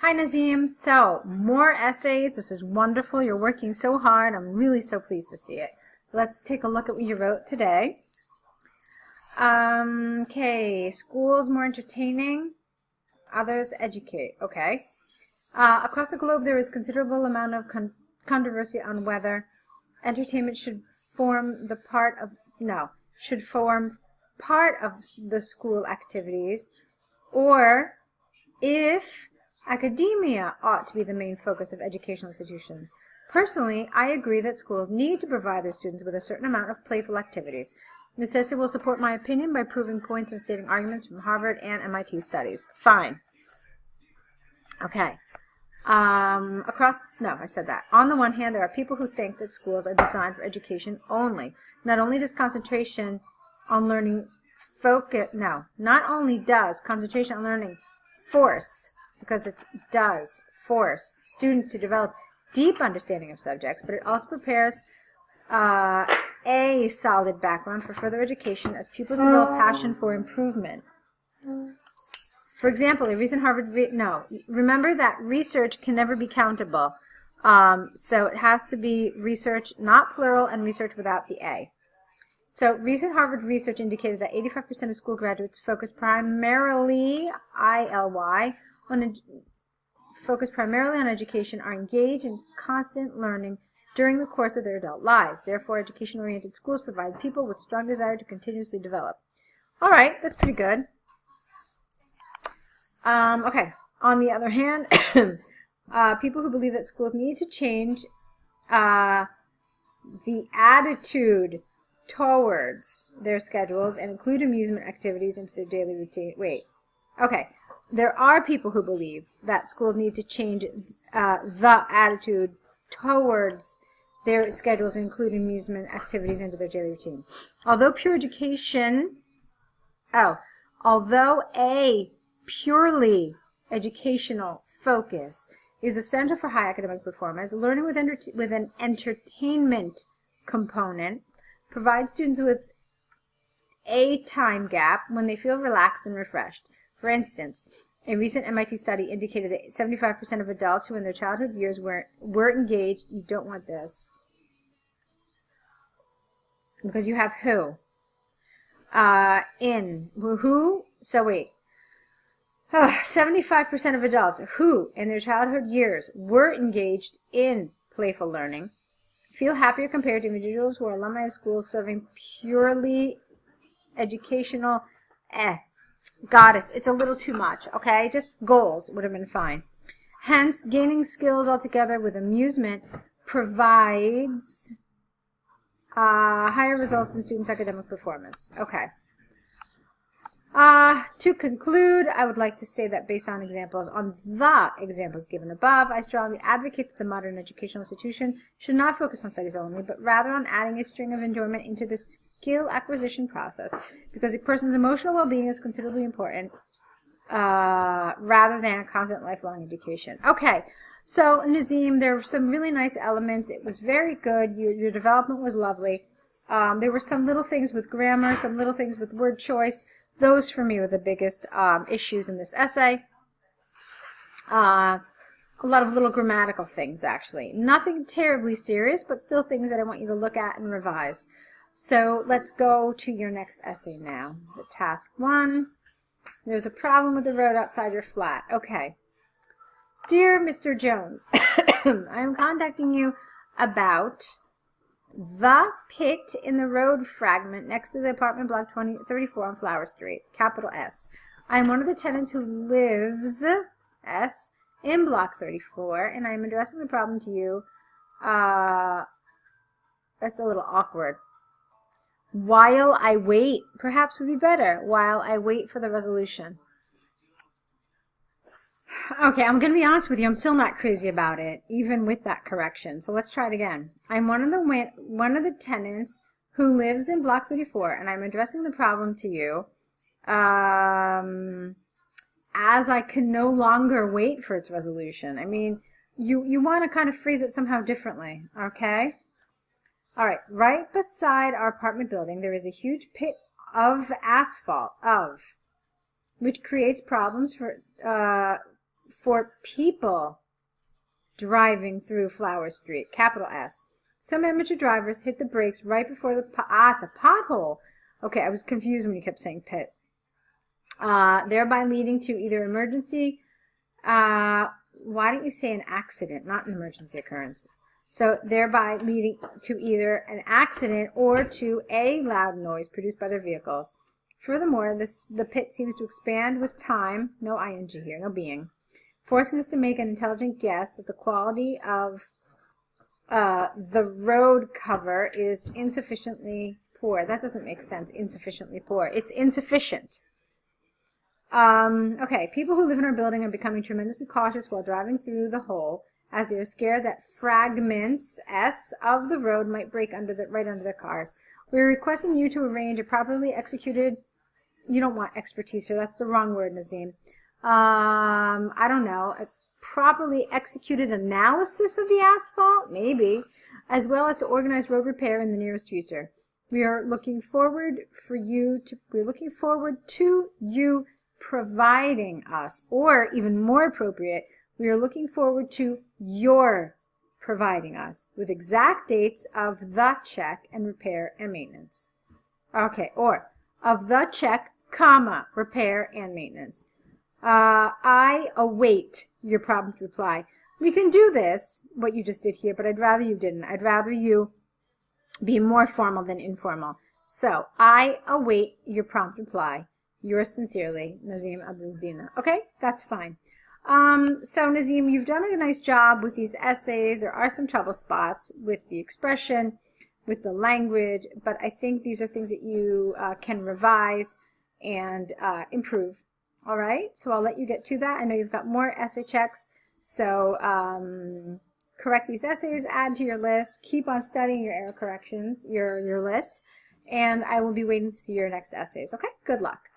Hi Nazym. So, more essays. This is wonderful. You're working so hard. I'm really so pleased to see it. Let's take a look at what you wrote today. Okay, schools more entertaining, others educate. Okay. Across the globe there is considerable amount of controversy on whether entertainment should form part of the school activities, or if academia ought to be the main focus of educational institutions. Personally, I agree that schools need to provide their students with a certain amount of playful activities. This essay will support my opinion by proving points and stating arguments from Harvard and MIT studies. Fine. Okay. I said that. On the one hand, there are people who think that schools are designed for education only. Not only does concentration on learning force, because it does force students to develop deep understanding of subjects, but it also prepares a solid background for further education as pupils develop passion for improvement. For example, a recent remember that research can never be countable. So it has to be research, not plural, and research without the A. So recent Harvard research indicated that 85% of school graduates focus primarily on education, are engaged in constant learning during the course of their adult lives. Therefore, education-oriented schools provide people with strong desire to continuously develop. All right, that's pretty good. Okay, on the other hand, people who believe that schools need to change the attitude towards their schedules and include amusement activities into their daily routine. There are people who believe that schools need to change the attitude towards their schedules and include amusement activities into their daily routine. Although a purely educational focus is essential for high academic performance, learning with an entertainment component provides students with a time gap when they feel relaxed and refreshed. For instance, a recent MIT study indicated that 75% of adults who in their childhood years were engaged. You don't want this, because you have who? So wait. 75% of adults who, in their childhood years, were engaged in playful learning feel happier compared to individuals who are alumni of schools serving purely educational. Goddess, it's a little too much, okay? Just goals would have been fine. Hence, gaining skills altogether with amusement provides higher results in students' academic performance. Okay. To conclude, I would like to say that based on the examples given above, I strongly advocate that the modern educational institution should not focus on studies only, but rather on adding a string of enjoyment into the skill acquisition process, because a person's emotional well-being is considerably important, rather than constant lifelong education. Okay, so Nazym, there were some really nice elements. It was very good. Your development was lovely. There were some little things with grammar, some little things with word choice. Those, for me, were the biggest issues in this essay. A lot of little grammatical things, actually. Nothing terribly serious, but still things that I want you to look at and revise. So let's go to your next essay now. The task 1. There's a problem with the road outside your flat. Okay. Dear Mr. Jones, I am contacting you about the pit in the road fragment next to the apartment block 34 on Flower Street, capital S. I am one of the tenants who lives, S, in block 34, and I am addressing the problem to you. That's a little awkward. While I wait, perhaps would be better. While I wait for the resolution. Okay, I'm going to be honest with you. I'm still not crazy about it, even with that correction. So let's try it again. I'm one of the tenants who lives in block 34, and I'm addressing the problem to you as I can no longer wait for its resolution. I mean, you want to kind of phrase it somehow differently, okay? All right, right beside our apartment building, there is a huge pit of asphalt, which creates problems for for people driving through Flower Street, capital S. Some amateur drivers hit the brakes right before the it's a pothole. Okay, I was confused when you kept saying pit. Thereby leading to either emergency, why don't you say an accident, not an emergency occurrence? So thereby leading to either an accident or to a loud noise produced by their vehicles. Furthermore, the pit seems to expand with time, no ing here, no being, forcing us to make an intelligent guess that the quality of the road cover is insufficiently poor. That doesn't make sense, insufficiently poor. It's insufficient. Okay, people who live in our building are becoming tremendously cautious while driving through the hole, as they are scared that fragments of the road might break right under their cars. We are requesting you to arrange a properly executed, you don't want expertise here, that's the wrong word, Nazym. I don't know, a properly executed analysis of the asphalt, maybe, as well as to organize road repair in the nearest future. We're looking forward to you providing us, or even more appropriate, we are looking forward to your providing us with exact dates of the check and repair and maintenance. Okay, or of the check, comma, repair and maintenance. I await your prompt reply. We can do this, what you just did here, but I'd rather you didn't. I'd rather you be more formal than informal. So, I await your prompt reply. Yours sincerely, Nazym Abdul-Dina. Okay, that's fine. So Nazym, you've done a nice job with these essays. There are some trouble spots with the expression, with the language, but I think these are things that you can revise and improve. All right, so I'll let you get to that. I know you've got more essay checks, so correct these essays, add to your list, keep on studying your error corrections, your list, and I will be waiting to see your next essays. Okay, good luck.